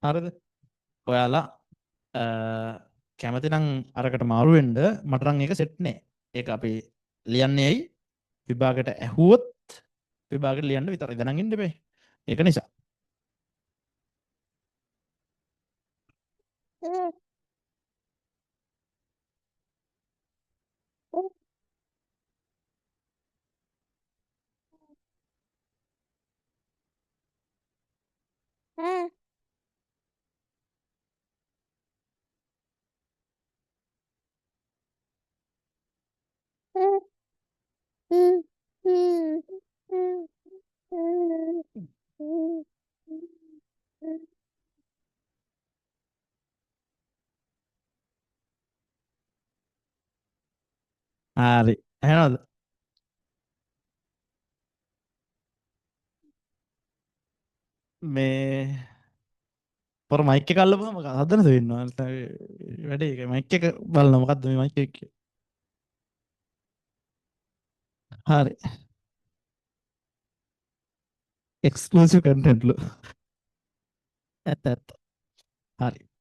හරිද? ඔයාලා අ, කැමති නම් අරකට මාරු වෙන්න මට නම් ඒක සෙට් නෑ. ඒක අපි ලියන්නේ ඇයි? විභාගයට ඇහුවොත් විභාගයට ලියන්න විතරයි. දැනන් ඉන්න බෑ. ඒක නිසා. හරි. එහෙනවද? මේ පොර මයික් එක අල්ලපුවම මොකද හදන්නද වෙන්නේ? වැඩේ ඒක මයික් එක බලන්න මොකද්ද මේ මයික් එක? හරි. එක්ස්ක්ලූසිව් කන්ටෙන්ට්ලු. ඇත්ත ඇත්ත. හරි.